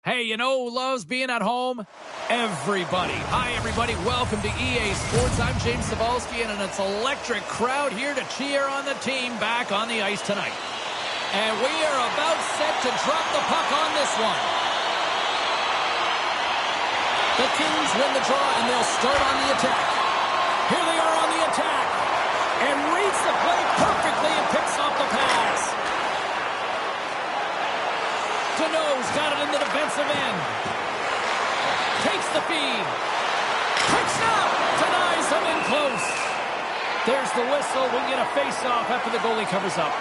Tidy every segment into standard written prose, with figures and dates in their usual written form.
Hey, you know who loves being at home? Everybody. Hi, everybody. Welcome to EA Sports. I'm James Cebulski, and it's an electric crowd here to cheer on the team back on the ice tonight. And we are about set to drop the puck on this one. The Kings win the draw, and they'll start on the attack. Here they are on the attack. And reads the play perfectly and picks off the pass. Dano's got it in the defensive end. Takes the feed. Quick shot. Denies him in close. There's the whistle. We'll get a face-off after the goalie covers up.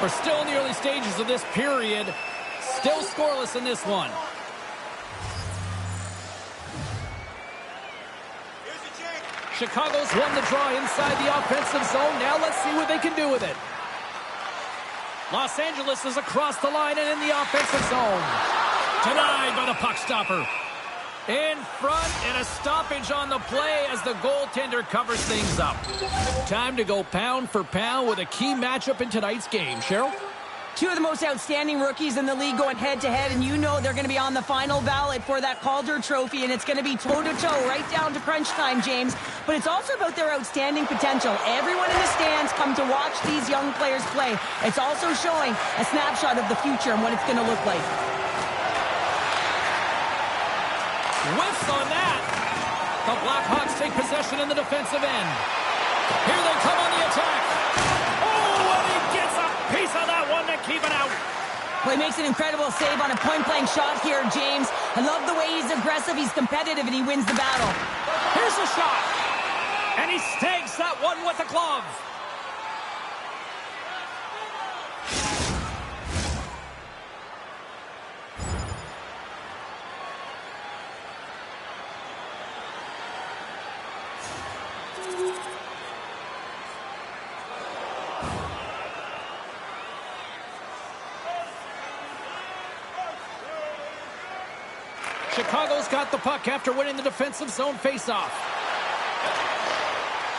We're still in the early stages of this period. Still scoreless in this one. Chicago's won the draw inside the offensive zone. Now let's see what they can do with it. Los Angeles is across the line and in the offensive zone. Denied by the puck stopper. In front, and a stoppage on the play as the goaltender covers things up. Time to go pound for pound with a key matchup in tonight's game. Cheryl? Two of the most outstanding rookies in the league going head-to-head, and you know they're going to be on the final ballot for that Calder Trophy, and it's going to be toe-to-toe right down to crunch time, James. But it's also about their outstanding potential. Everyone in the stands come to watch these young players play. It's also showing a snapshot of the future and what it's going to look like. Whiffs on that. The Blackhawks take possession in the defensive end. Here they come on the attack. Oh, and he gets a piece of that one to keep it out. Well, he makes an incredible save on a point-blank shot here, James. I love the way he's aggressive, he's competitive, and he wins the battle. Here's a shot. And he snags that one with the glove. Chicago's got the puck after winning the defensive zone faceoff.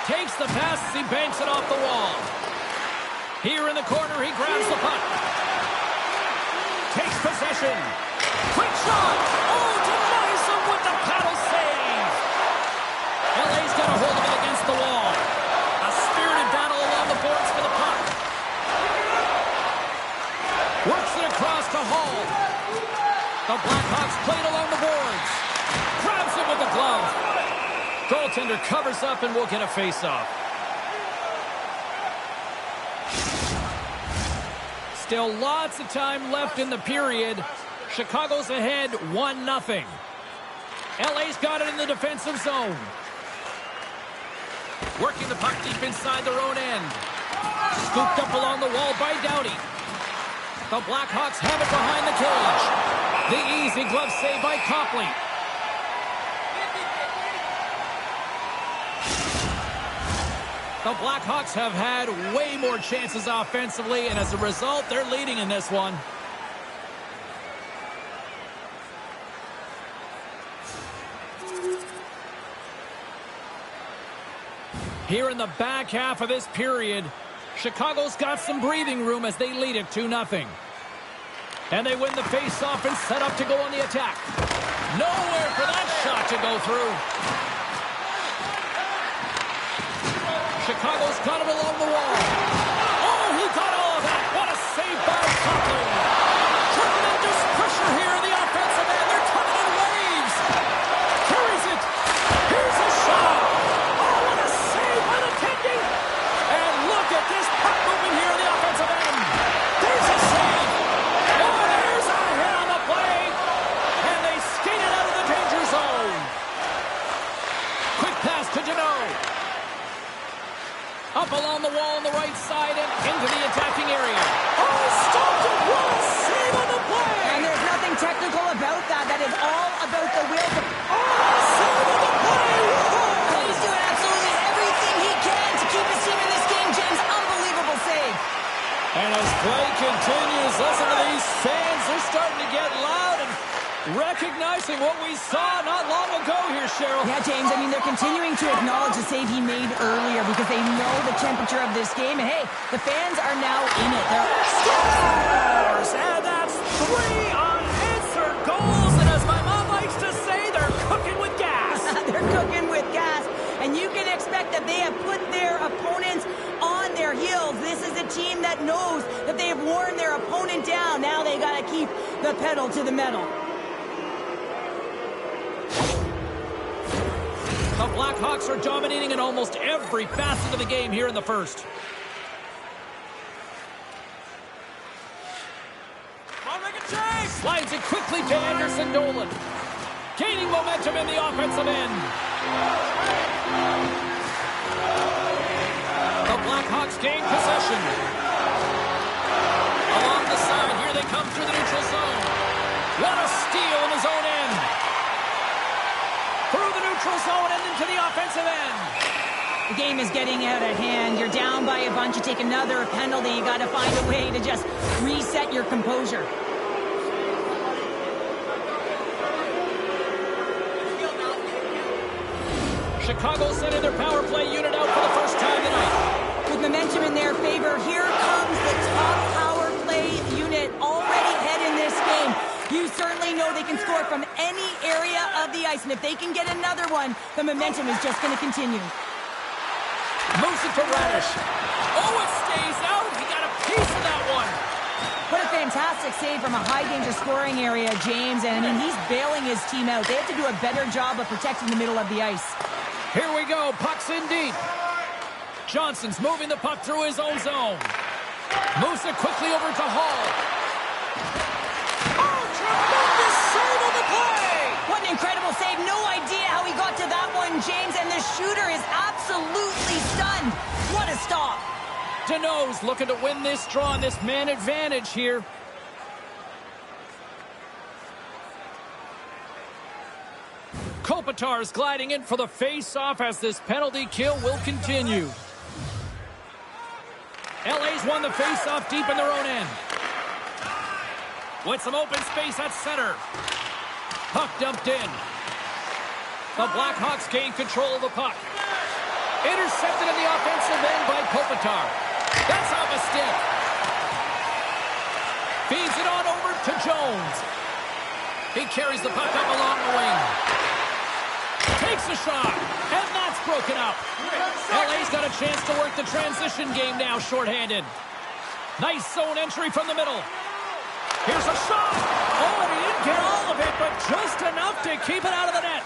Takes the pass as he banks it off the wall. Here in the corner, he grabs the puck. Takes possession. Quick shot. Oh, denies him with the paddle save. LA's got a hold of it against the wall. A spirited battle along the boards for the puck. The Blackhawks played along the boards. Grabs it with the glove. Goaltender covers up and will get a face-off. Still lots of time left in the period. Chicago's ahead 1-0. LA's got it in the defensive zone. Working the puck deep inside their own end. Scooped up along the wall by Doughty. The Blackhawks have it behind the cage. The easy glove save by Copley. The Blackhawks have had way more chances offensively, and as a result, they're leading in this one. Here in the back half of this period, Chicago's got some breathing room as they lead it 2-0. And they win the face-off and set up to go on the attack. Nowhere for that shot to go through. Chicago's got it along the wall. Oh, he got all of that. What a save by Copley. Tremendous pressure here in the offensive end. They're coming in waves. Carries it. Here's a shot. Oh, what a save by the Tendy. And look at this puck movement here in the offensive end. There's a save. Oh, there's a hit on the play. And they skate it out of the danger zone. Quick pass to Deneau. Up along the wall on the right side and into the attacking area. Oh, stopped it! What a save on the play! And there's nothing technical about that. That is all about the will. Oh, save on the play! Whoa! He's doing absolutely everything he can to keep his team in this game, James. Unbelievable save. And as play continues, listen to these fans. They're starting to get loud and recognizing what we saw not long ago here, Cheryl. Yeah, James, I mean, they're continuing to acknowledge the save he made earlier because they know the temperature of this game. And, hey, the fans are now in it. They're scores! And that's 3 unanswered goals. And as my mom likes to say, they're cooking with gas. They're cooking with gas. And you can expect that they have put their opponents on their heels. This is a team that knows that they have worn their opponent down. Now they got to keep the pedal to the metal. The Blackhawks are dominating in almost every facet of the game here in the first. Slides it quickly to Anderson Dolan. Gaining momentum in the offensive end. The Blackhawks gain possession. Along the side, here they come through the neutral zone. What a steal in his own end. Through the neutral zone and into the offensive end. The game is getting out of hand. You're down by a bunch. You take another penalty. You got to find a way to just reset your composure. Chicago sending their power play unit out for the first time tonight. With momentum in their favor, here comes the top power play unit already ahead in this game. You certainly know they can score from any area of the ice, and if they can get another one, the momentum is just going to continue. Moves it to Radish. Oh, it stays out. He got a piece of that one. What a fantastic save from a high-danger scoring area, James. And, I mean, he's bailing his team out. They have to do a better job of protecting the middle of the ice. Here we go. Puck's in deep. Johnson's moving the puck through his own zone. Moves it quickly over to Hall. Oh, tremendous save on the play! What an incredible save. No idea how he got to that one, James. And the shooter is absolutely stunned. What a stop. Deneau's looking to win this draw on this man advantage here. Kopitar's gliding in for the face-off as this penalty kill will continue. LA's won the face-off deep in their own end. With some open space at center. Puck dumped in. The Blackhawks gain control of the puck. Intercepted in the offensive end by Kopitar. That's off a stick. Feeds it on over to Jones. He carries the puck up along the wing. Takes a shot, and that's broken up. LA's got a chance to work the transition game now, shorthanded. Nice zone entry from the middle. Here's a shot. Oh, and he didn't get all of it, but just enough to keep it out of the net.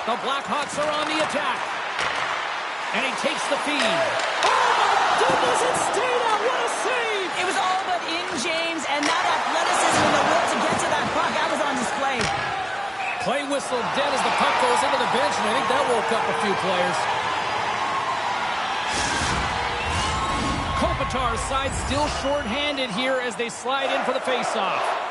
The Blackhawks are on the attack. And he takes the feed. Oh, my goodness, it stayed out. What a save. It was all but in, James, and that athleticism and the will to get to that puck, that was on display. Play whistle dead as the puck goes into the bench, and I think that woke up a few players. Kopitar's side still short-handed here as they slide in for the face-off.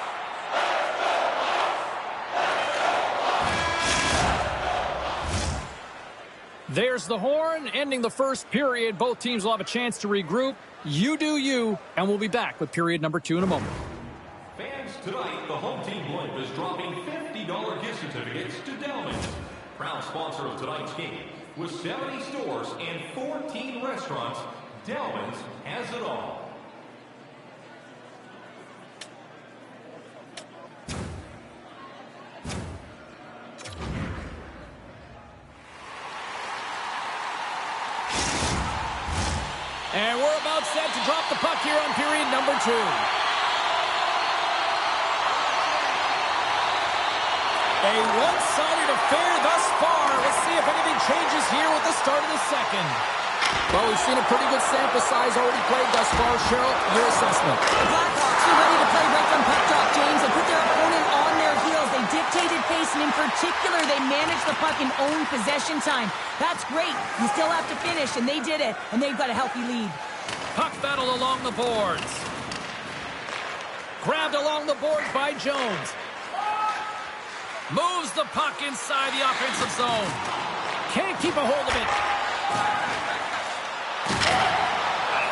There's the horn, ending the first period. Both teams will have a chance to regroup. You do you, and we'll be back with period number 2 in a moment. Fans, tonight, the home team blimp is dropping $50 gift certificates to Delman's. Proud sponsor of tonight's game. With 70 stores and 14 restaurants, Delman's has it all. And we're about set to drop the puck here on period number 2. A one-sided affair thus far. Let's see if anything changes here with the start of the second. Well, we've seen a pretty good sample size already played thus far. Cheryl, your assessment. The Blackhawks are ready to play right from puck drop, James. They put their opponent on their heels. They dictated pace, and in particular, they managed the puck in own possession time. That's great. You still have to finish, and they did it, and they've got a healthy lead. Puck battle along the boards. Grabbed along the boards by Jones. Moves the puck inside the offensive zone. Can't keep a hold of it.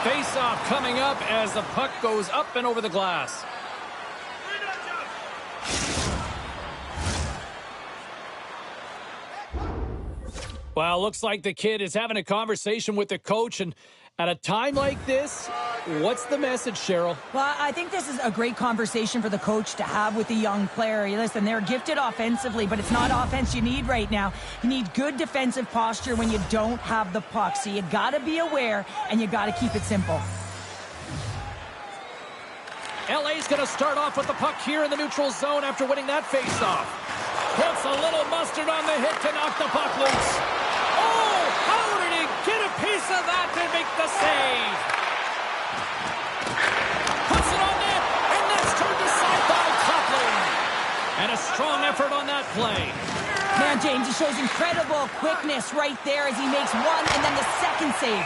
Face-off coming up as the puck goes up and over the glass. Well, looks like the kid is having a conversation with the coach, and at a time like this, what's the message, Cheryl? Well, I think this is a great conversation for the coach to have with the young player. Listen, they're gifted offensively, but it's not offense you need right now. You need good defensive posture when you don't have the puck. So you got to be aware, and you got to keep it simple. LA's going to start off with the puck here in the neutral zone after winning that faceoff. Puts a little mustard on the hit to knock the puck loose. Oh, how did he get a piece of that to make the save? Puts it on net, and that's turned aside by Copley. And a strong effort on that play. Man, James, he shows incredible quickness right there as he makes one and then the second save.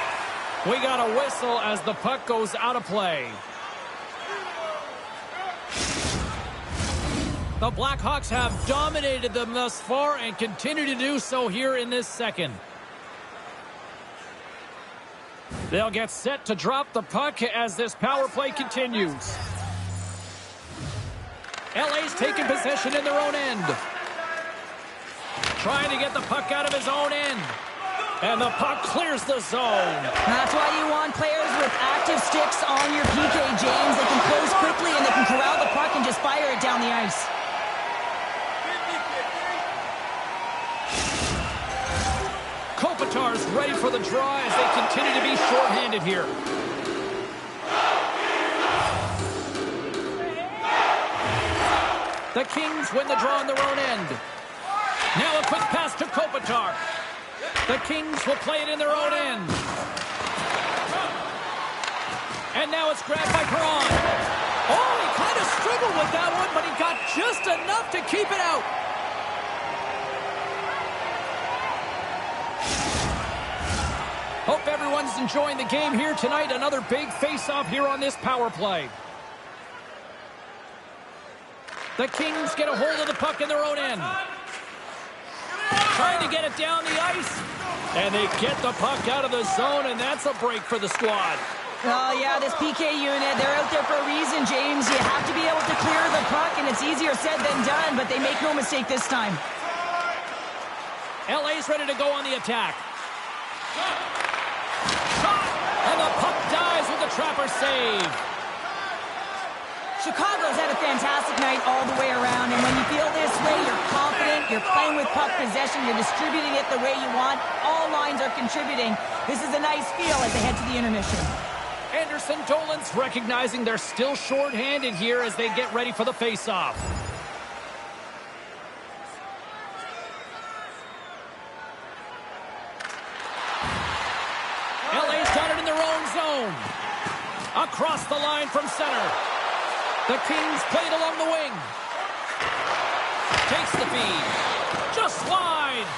We got a whistle as the puck goes out of play. The Blackhawks have dominated them thus far and continue to do so here in this second. They'll get set to drop the puck as this power play continues. LA's taking possession in their own end. Trying to get the puck out of his own end. And the puck clears the zone. That's why you want players with active sticks on your PK, James. They can close quickly and they can corral the puck and just fire it down the ice. Kopitar's ready for the draw as they continue to be short-handed here. The Kings win the draw on their own end. Now a quick pass to Kopitar. The Kings will play it in their own end. And now it's grabbed by Perron. Oh, he kind of struggled with that one, but he got just enough to keep it out. Hope everyone's enjoying the game here tonight. Another big face-off here on this power play. The Kings get a hold of the puck in their own end. Trying to get it down the ice. And they get the puck out of the zone, and that's a break for the squad. Oh, yeah, this PK unit, they're out there for a reason, James. You have to be able to clear the puck, and it's easier said than done, but they make no mistake this time. LA's ready to go on the attack. Shot! And the puck dies with the trapper save. Chicago's had a fantastic night all the way around, and when you feel this way, you're confident, you're playing with puck possession, you're distributing it the way you want. All lines are contributing. This is a nice feel as they head to the intermission. Anderson Dolan's recognizing they're still short-handed here as they get ready for the face-off. LA's got it in their own zone. Across the line from center. The Kings played along the wing. Takes the feed. Just wide.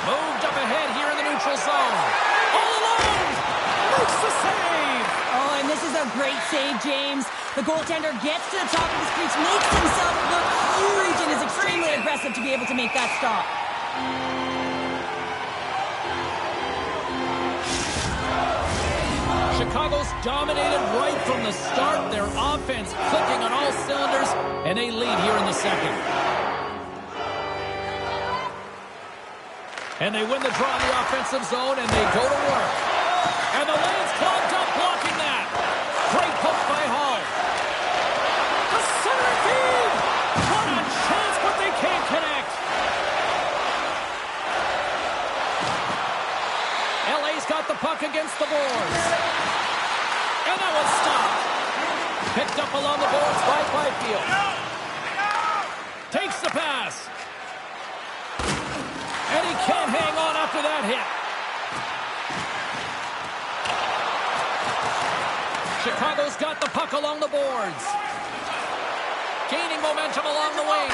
Moved up ahead here in the neutral zone. All alone. Makes the save. Oh, and this is a great save, James. The goaltender gets to the top of his crease, makes himself look huge, and is extremely aggressive to be able to make that stop. Chicago's dominated right from the start. Their offense clicking on all cylinders, and they lead here in the second. And they win the draw in the offensive zone, and they go to work. And the lane's clogged up, blocking that. Great poke by Hall. The center feed. What a chance, but they can't connect. LA's got the puck against the boards. And that one's stopped. Picked up along the boards by Byfield. Takes the pass. And he can't hang on after that hit. Chicago's got the puck along the boards. Gaining momentum along the wing.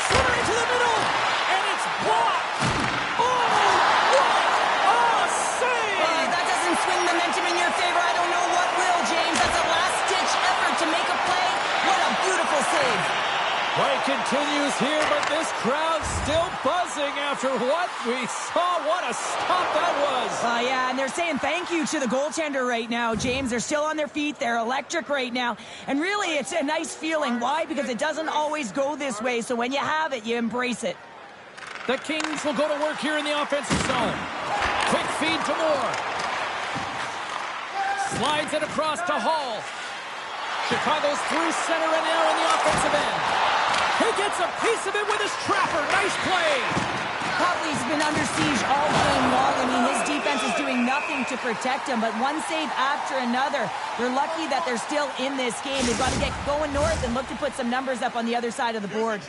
Center into the middle. And it's blocked. Oh, what a save! That doesn't swing momentum in your favor. I don't know what will, James. That's a last-ditch effort to make a play. What a beautiful save. Play continues here, but this crowd's still buzzing after what we saw. What a stop that was. Yeah, and they're saying thank you to the goaltender right now, James. They're still on their feet. They're electric right now. And really, it's a nice feeling. Why? Because it doesn't always go this way. So when you have it, you embrace it. The Kings will go to work here in the offensive zone. Quick feed to Moore. Slides it across to Hall. Chicago's through center and now in the offensive end. He gets a piece of it with his trapper. Nice play. Copley's been under siege all game long. I mean, his defense is doing nothing to protect him, but one save after another. They're lucky that they're still in this game. They've got to get going north and look to put some numbers up on the other side of the board.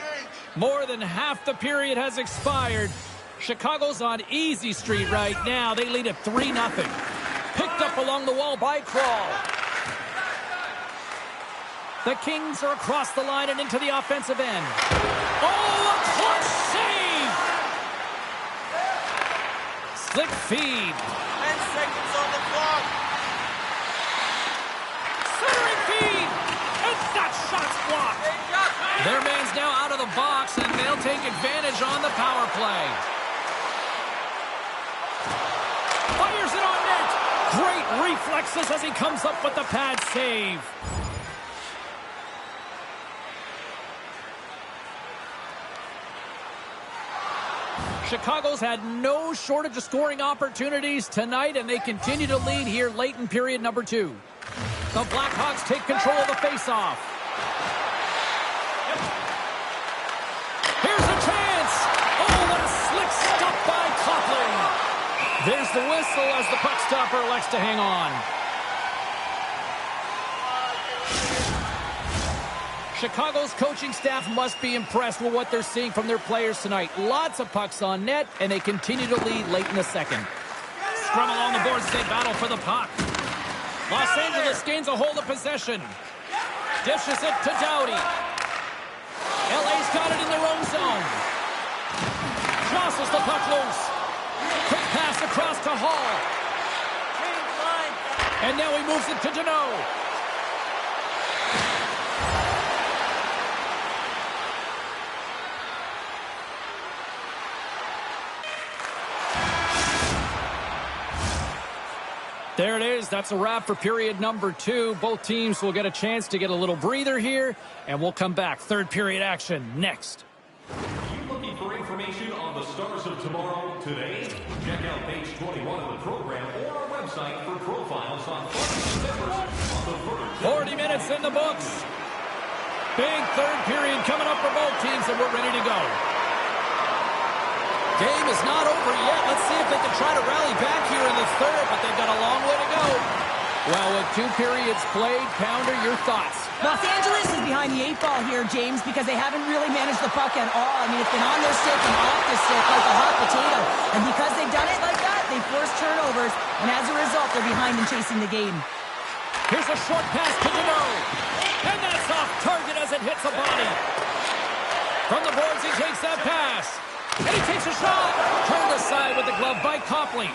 More than half the period has expired. Chicago's on easy street right now. They lead at 3-0. Picked up along the wall by Crawl. The Kings are across the line and into the offensive end. Oh, a clutch save! Slick feed. 10 seconds on the clock. Centering feed. And that shot's blocked. Their man's now out of the box, and they'll take advantage on the power play. Fires it on net. Great reflexes as he comes up with the pad save. Chicago's had no shortage of scoring opportunities tonight, and they continue to lead here late in period number 2. The Blackhawks take control of the faceoff. Here's a chance. Oh, what a slick stop by Copley. There's the whistle as the puck stopper elects to hang on. Chicago's coaching staff must be impressed with what they're seeing from their players tonight. Lots of pucks on net, and they continue to lead late in the second. Scrum along the boards as they battle for the puck. Los Angeles gains a hold of possession. Dishes it to Doughty. LA's got it in their own zone. Jostles the puck loose. Quick pass across to Hall. And now he moves it to Deneau. There it is. That's a wrap for period number 2. Both teams will get a chance to get a little breather here, and we'll come back. Third period action next. Are you looking for information on the stars of tomorrow today? Check out page 21 of the program or our website for profiles on members on the Verge. 40 minutes in the books. Big third period coming up for both teams, and we're ready to go. Game is not over yet. Let's see if they can try to rally back here in the third, but they've got a long way to go. Well, with 2 periods played, Pounder, your thoughts? Los Angeles is behind the 8 ball here, James, because they haven't really managed the puck at all. I mean, it's been on their stick and off the stick like a hot potato. And because they've done it like that, they've forced turnovers, and as a result, they're behind in chasing the game. Here's a short pass to Deneau. And that's off target as it hits a body. From the boards, he takes that pass. And he takes a shot. Turned aside with the glove by Copley.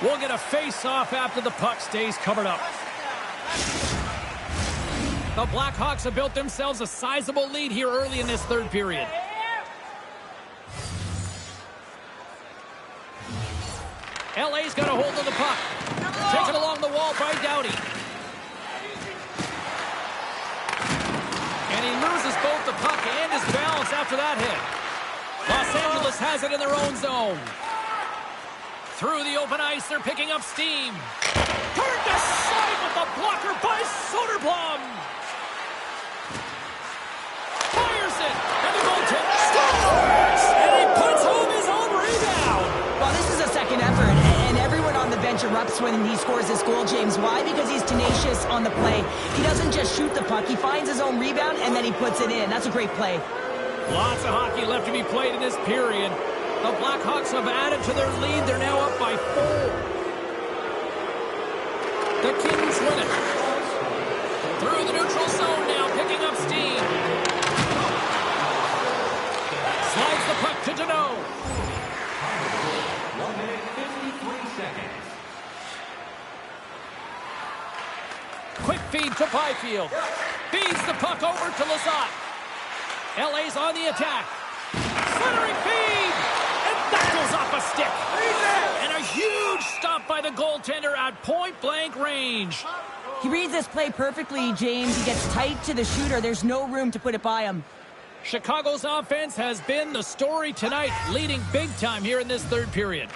We'll get a face-off after the puck stays covered up. The Blackhawks have built themselves a sizable lead here early in this third period. LA's got a hold of the puck. Taken along the wall by Doughty. And he loses both the puck and his balance after that hit. Los Angeles has it in their own zone. Through the open ice, they're picking up steam. Turned aside with the blocker by Soderblom. Fires it, and the goaltender scores! And he puts home his own rebound. Well, this is a second effort, and everyone on the bench erupts when he scores this goal, James. Why? Because he's tenacious on the play. He doesn't just shoot the puck. He finds his own rebound, and then he puts it in. That's a great play. Lots of hockey left to be played in this period. The Blackhawks have added to their lead. They're now up by 4. The Kings win it. Through the neutral zone now, picking up steam. Slides the puck to Deneau. 1 minute, 53 seconds. Quick feed to Byfield. Feeds the puck over to Lizotte. LA's on the attack. Centering feed! And that goes off a stick. And a huge stop by the goaltender at point-blank range. He reads this play perfectly, James. He gets tight to the shooter. There's no room to put it by him. Chicago's offense has been the story tonight, leading big time here in this third period.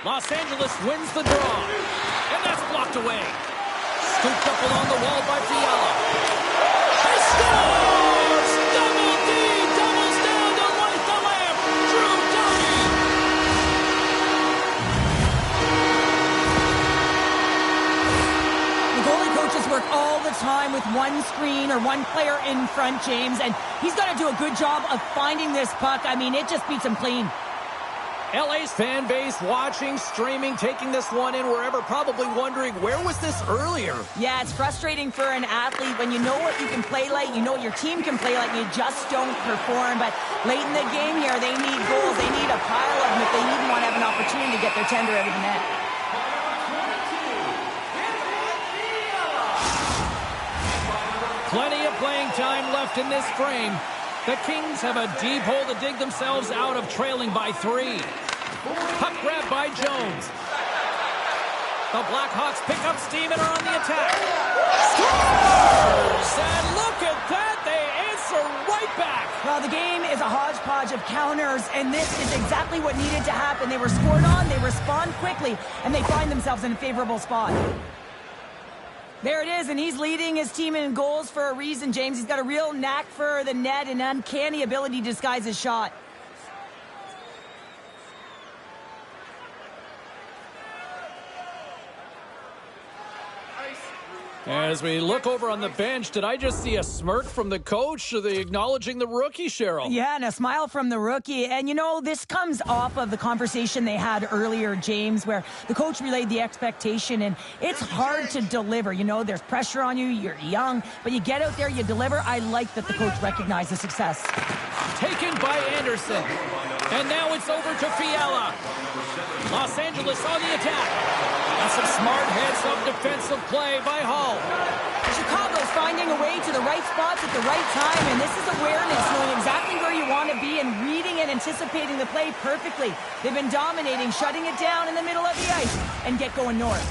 Los Angeles wins the draw. And that's blocked away. Scooped up along the wall by Fiala. He scores! Double D doubles down to light the lamp. Drew Doughty. The goalie coaches work all the time with one screen or one player in front, James, and he's got to do a good job of finding this puck. I mean, it just beats him clean. LA's fan base watching, streaming, taking this one in wherever, probably wondering, where was this earlier? Yeah, it's frustrating for an athlete when you know what you can play like, you know what your team can play like, you just don't perform. But late in the game here, they need goals. They need a pile of them if they even want to have an opportunity to get their tender out of the net. Plenty of playing time left in this frame. The Kings have a deep hole to dig themselves out of, trailing by 3. Puck grab by Jones. The Blackhawks pick up steam and are on the attack. Scores! And look at that, they answer right back. Well, the game is a hodgepodge of counters, and this is exactly what needed to happen. They were scored on, they respond quickly, and they find themselves in a favorable spot. There it is, and he's leading his team in goals for a reason, James. He's got a real knack for the net and uncanny ability to disguise his shot. As we look over on the bench, did I just see a smirk from the coach? Are they acknowledging the rookie, Cheryl? Yeah, and a smile from the rookie. And, you know, this comes off of the conversation they had earlier, James, where the coach relayed the expectation, and it's hard to deliver. You know, there's pressure on you, you're young, but you get out there, you deliver. I like that the coach recognized the success. Taken by Anderson. And now it's over to Fiala. Los Angeles on the attack. And some smart heads-up defensive play by Hull. Chicago's finding a way to the right spots at the right time, and this is awareness, knowing exactly where you want to be and reading and anticipating the play perfectly. They've been dominating, shutting it down in the middle of the ice, and get going north.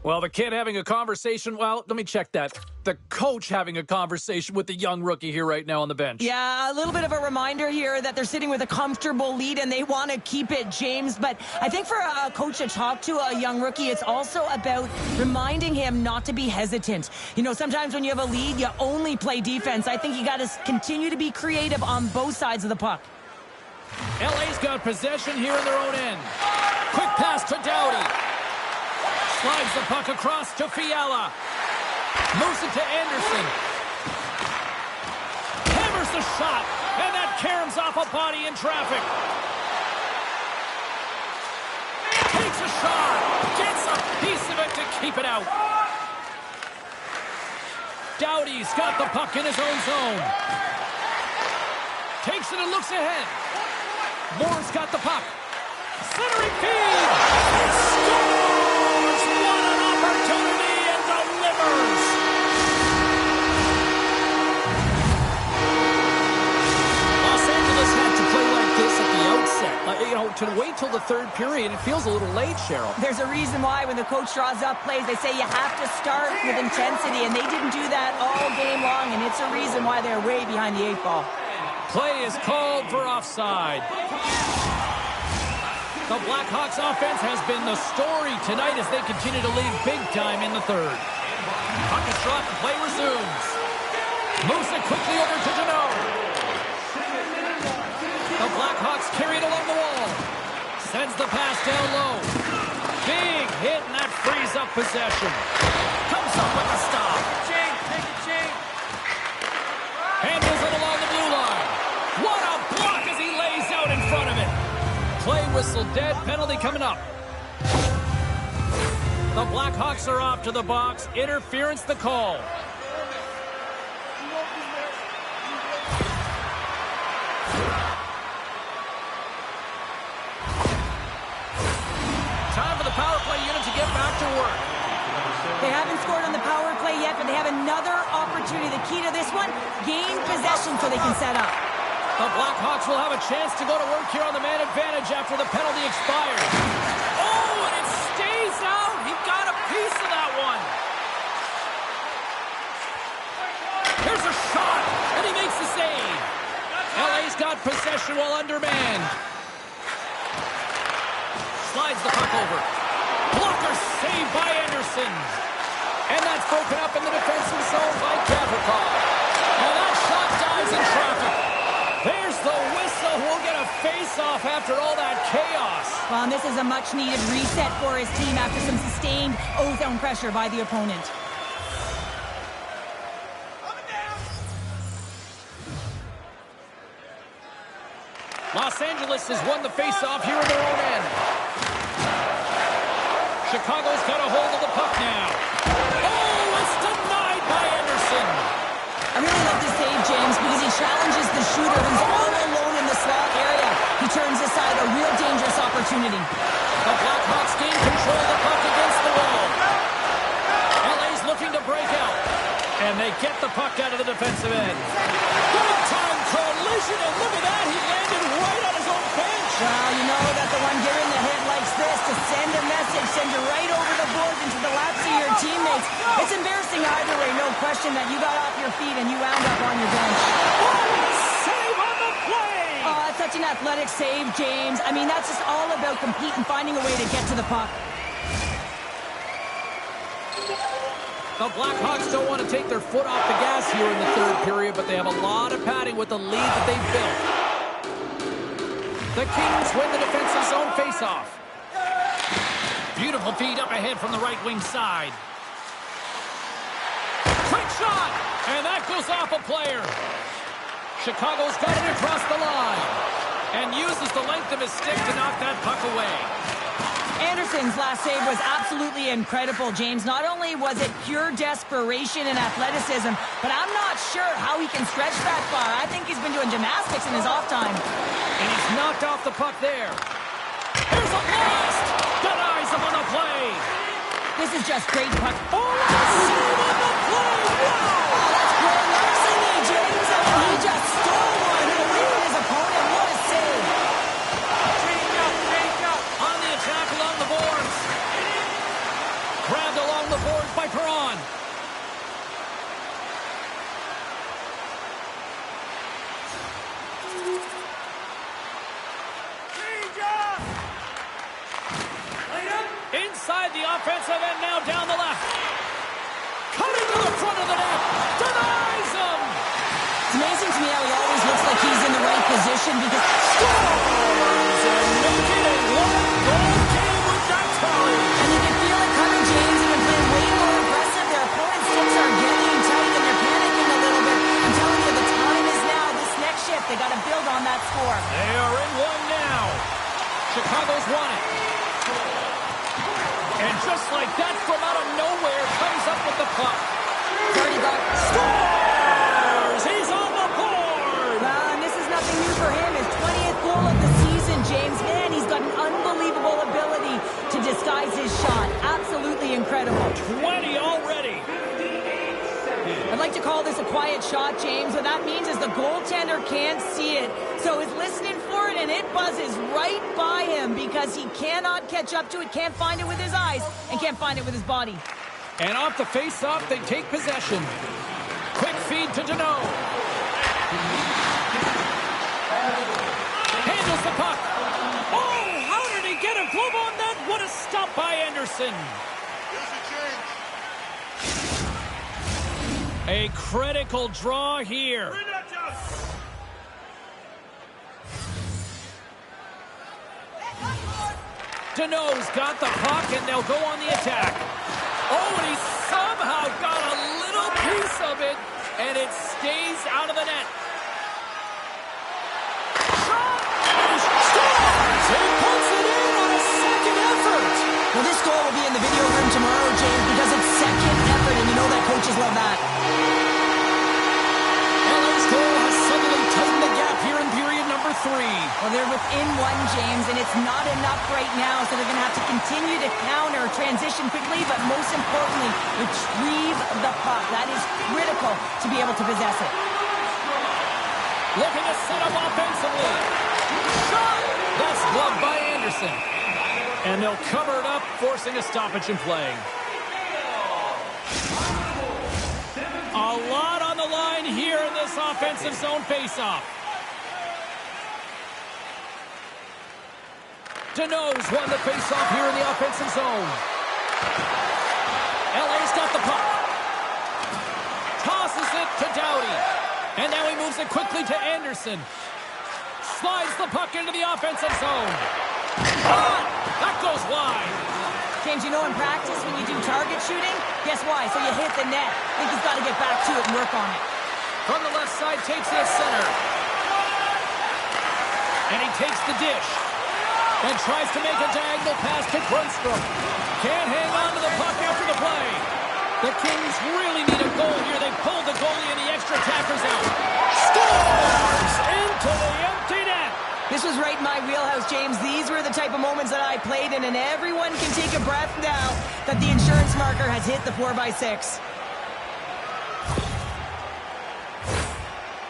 Well, the kid having a conversation. Well, let me check that. The coach having a conversation with the young rookie here right now on the bench. Yeah, a little bit of a reminder here that they're sitting with a comfortable lead and they want to keep it, James. But I think for a coach to talk to a young rookie, it's also about reminding him not to be hesitant. You know, sometimes when you have a lead, you only play defense. I think you got to continue to be creative on both sides of the puck. LA's got possession here in their own end. Quick pass to Doughty. Slides the puck across to Fiala. Moves it to Anderson. Hammers the shot. And that caroms off a body in traffic. Takes a shot. Gets a piece of it to keep it out. Doughty's got the puck in his own zone. Takes it and looks ahead. Moore's got the puck. Centering feed. Scores! What an opportunity and delivers! Los Angeles had to play like this at the outset. To wait till the third period, it feels a little late, Cheryl. There's a reason why when the coach draws up plays, they say you have to start with intensity, and they didn't do that all game long, and it's a reason why they're way behind the 8 ball. Play is called for offside. The Blackhawks offense has been the story tonight as they continue to lead big time in the third. Puck is dropped, the play resumes. Moves it quickly over to Deneau. The Blackhawks carry it along the wall. Sends the pass down low. Big hit, and that frees up possession. Comes up with the stop. Change, take a change. Handles it along the blue line. What a block as he lays out in front of it. Play whistle dead, penalty coming up. The Blackhawks are off to the box. Interference the call. Time for the power play unit to get back to work. They haven't scored on the power play yet, but they have another opportunity. The key to this one, gain possession so they can set up. The Blackhawks will have a chance to go to work here on the man advantage after the penalty expires. Oh, and it stays out. He got a piece of that one. Here's a shot, and he makes the save. LA's got possession while undermanned. Slides the puck over. Blocker saved by Anderson. And that's broken up in the defensive zone by Gavrikov. And that shot dies in traffic. There's the whistle. We'll get a face-off after all that chaos. Well, and this is a much-needed reset for his team after some sustained O-zone pressure by the opponent. Los Angeles has won the face-off here in their own end. Chicago's got a hold of the puck now. Oh, it's denied by Anderson. I really love this save, James, because he challenges the shooter who's all alone in the slot area. He turns aside a real dangerous opportunity. The Blackhawks gain control of the puck against the wall. LA's looking to break out. And they get the puck out of the defensive end. Good time collision, and look at that. He landed right on his own bench. Well, you know that the one giving the hit likes this to send a message, send you right over the boards into the laps of your teammates. It's embarrassing either way, no question that you got off your feet and you wound up on your bench. Save on the play! Oh, that's such an athletic save, James. I mean, that's just all about competing, finding a way to get to the puck. The Blackhawks don't want to take their foot off the gas here in the third period, but they have a lot of padding with the lead that they've built. The Kings win the defensive zone faceoff. Beautiful feed up ahead from the right wing side. Quick shot! And that goes off a player. Chicago's got it across the line and uses the length of his stick to knock that puck away. Anderson's last save was absolutely incredible, James. Not only was it pure desperation and athleticism, but I'm not sure how he can stretch that far. I think he's been doing gymnastics in his off time. And he's knocked off the puck there. Here's a blast! Denies him on the play. This is just great puck. Oh, save on the play! Wow! Oh, that's great larceny, James. I mean, he just stole one and eluded his opponent. What a save. On the attack along the boards. Grabbed along inside the offensive end, now down the left. Cutting to the front of the net. Denies him. It's amazing to me how he always looks like he's in the right position because Scores and make it a one-goal game with that tally. and you can feel it coming, James. They've been playing way more aggressive. Their opponent's sticks are getting tight and they're panicking a little bit. I'm telling you, the time is now. This next shift, they got to build on that score. They are in one now. Chicago's won it. And just like that, from out of nowhere, comes up with the puck. Already got Scores! He's on the board! Well, and this is nothing new for him. His 20th goal of the season, James. Man, he's got an unbelievable ability to disguise his shot. Absolutely incredible. 20 already. I'd like to call this a quiet shot, James. What that means is the goaltender can't see it. So he's listening for it, and it buzzes right by him because he cannot catch up to it, can't find it with his eyes, and can't find it with his body. And off the face-off, they take possession. Quick feed to Deneau. Handles the puck. Oh, how did he get a glove on that? What a stop by Anderson. A critical draw here. Deneau's got the puck, and they'll go on the attack. Oh, and he somehow got a little piece of it, and it stays out of the net. Shot! Scores! He puts it in on a second effort. Well, this goal will be in the video room tomorrow, James, because it's second effort, and you know that coaches love that. LA's goal has suddenly tightened the gap here in period number 3. Well, they're within one, James, and it's not enough right now, so they're going to have to continue to counter, transition quickly, but most importantly, retrieve the puck. That is critical to be able to possess it. Looking to set up offensively. Shot! That's gloved by Anderson. And they'll cover it up, forcing a stoppage in play. A lot on the line here in this offensive zone faceoff. Deneau's won the faceoff here in the offensive zone. LA's got the puck. Tosses it to Doughty. And now he moves it quickly to Anderson. Slides the puck into the offensive zone. That goes wide. James, you know in practice when you do target shooting, guess why? So you hit the net. I think he's got to get back to it and work on it. From the left side, takes it center. And he takes the dish. And tries to make a diagonal pass to Grundstrom. Can't hang on to the puck after the play. The Kings really need a goal here. They pulled the goalie and the extra attackers out. Scores into the empty net. This was right in my wheelhouse, James. These were the type of moments that I played in, and everyone can take a breath now that the insurance marker has hit the 4x6.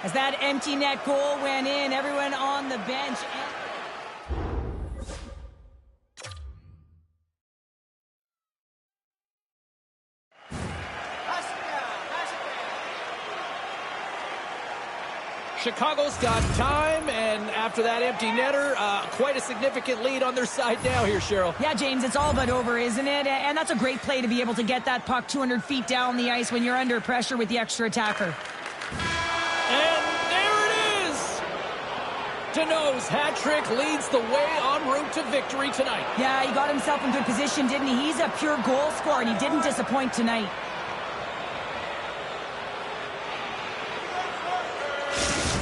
As that empty net goal went in, everyone on the bench... Chicago's got time, and after that empty netter, quite a significant lead on their side now here, Cheryl. Yeah, James, it's all but over, isn't it? And that's a great play to be able to get that puck 200 feet down the ice when you're under pressure with the extra attacker. And there it is! Deneau's hat trick leads the way en route to victory tonight. Yeah, he got himself in good position, didn't he? He's a pure goal scorer, and he didn't disappoint tonight.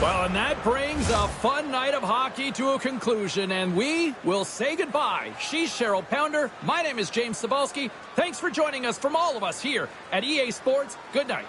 Well, and that brings a fun night of hockey to a conclusion, and we will say goodbye. She's Cheryl Pounder. My name is James Cybulski. Thanks for joining us from all of us here at EA Sports. Good night.